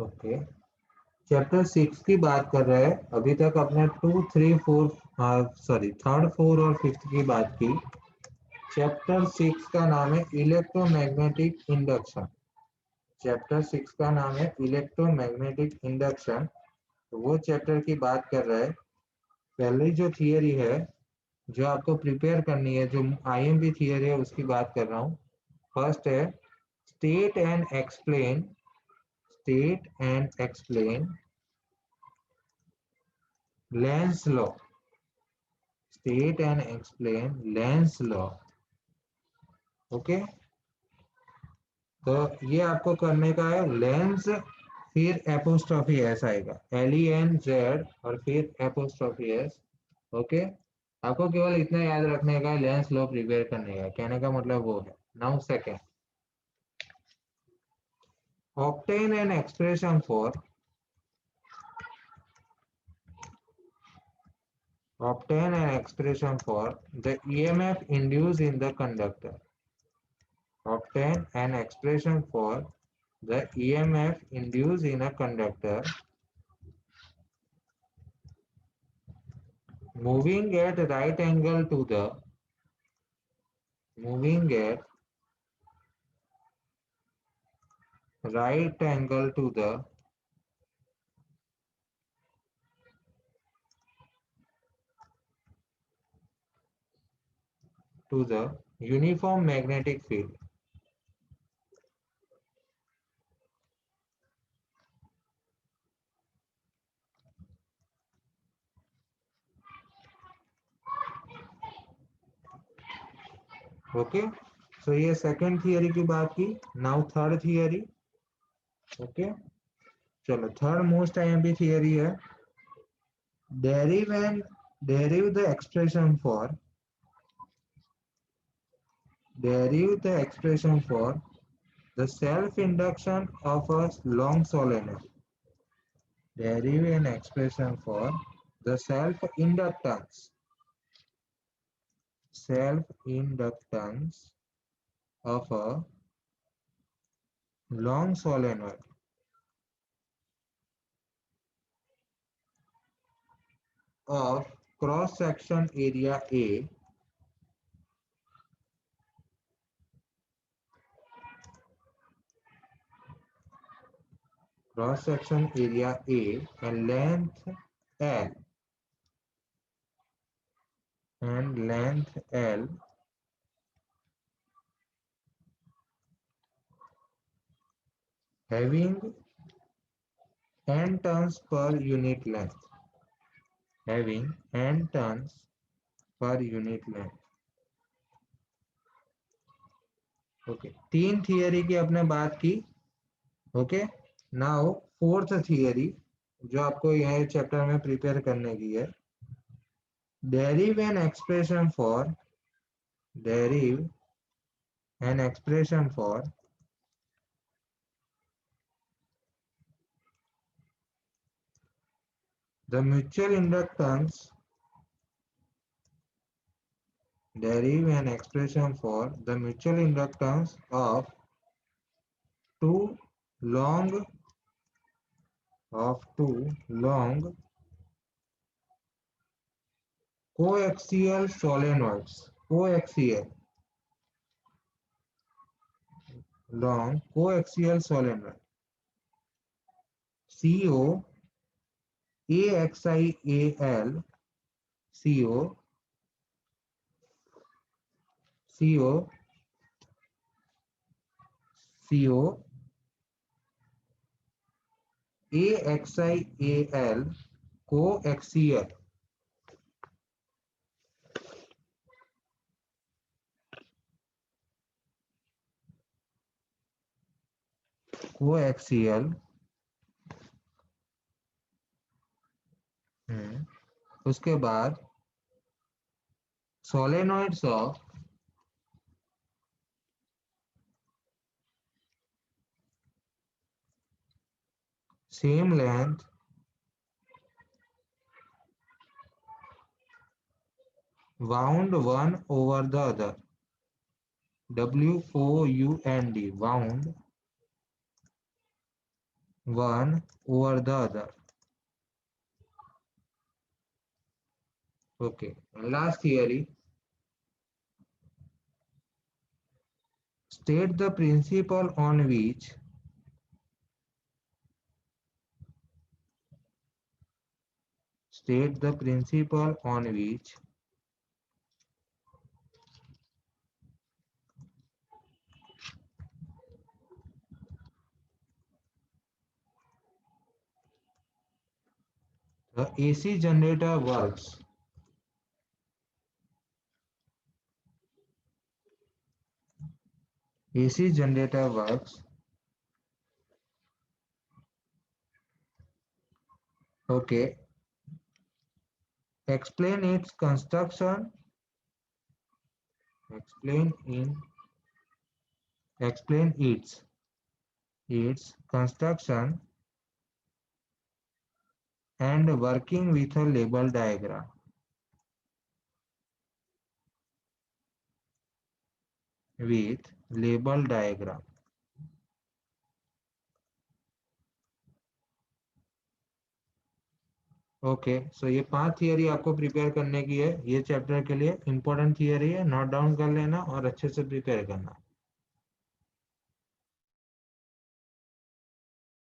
Okay, chapter 6 की बात कर रहे हैं। अभी तक अपने 2, 3, 4, सॉरी, थर्ड, फोर और फिफ्थ की बात की। चैप्टर 6 का नाम है इलेक्ट्रोमैग्नेटिक इंडक्शन। चैप्टर 6 का नाम है इलेक्ट्रोमैग्नेटिक इंडक्शन। तो वो चैप्टर की बात कर रहे हैं। पहली जो थियरी है जो आपको प्रिपेयर करनी है, जो आईएमपी थियरी है, उसकी बात कर रहा हूँ। फर्स्ट है state and explain, state and explain Lenz law, state and explain Lenz law। Okay, तो ये आपको करने का है। लेंस, फिर एपोस्ट्रॉफी एस आएगा, LENZ, और फिर एपोस्ट्रॉफी एस। ओके, आपको केवल इतना याद रखने का है, लेंस लॉ प्रिपेयर करने का। कहने का मतलब वो है। Now second, obtain an expression for, obtain an expression for the EMF induced in the conductor, obtain an expression for the EMF induced in a conductor moving at right angle to the, moving at right angle to the uniform magnetic field। Okay, so ये second theory की बात की। Now third theory. Okay, चलो, third most IMP theory है derive and derive the expression for, derive the expression for the self induction of a long solenoid, derive an expression for the self inductance, self inductance of a long solenoid of cross section area A cross section area A and length L, and length L having n turns per unit length, having n turns per unit length। Okay, तीन theory की आपने बात की। Okay, now fourth theory जो आपको यह chapter में prepare करने की है। derive an expression for, derive an expression for the mutual inductance, derive an expression for the mutual inductance of two long, of two long coaxial solenoids, coaxial, long coaxial solenoid CO AXIAL, CO, CO, CO AXIAL, coaxial, coaxial। उसके बाद solenoids of same length wound one over the other, WOUND, wound one over the other. Okay, and last theory, state the principle on which state the principle on which the AC generator works. AC generator works. Okay. Explain its construction. Explain in explain its construction and working with a label diagram. With label diagram. Okay so ये 5 theory आपको prepare करने की है ये chapter के लिए important theory है note down कर लेना और अच्छे से प्रिपेयर करना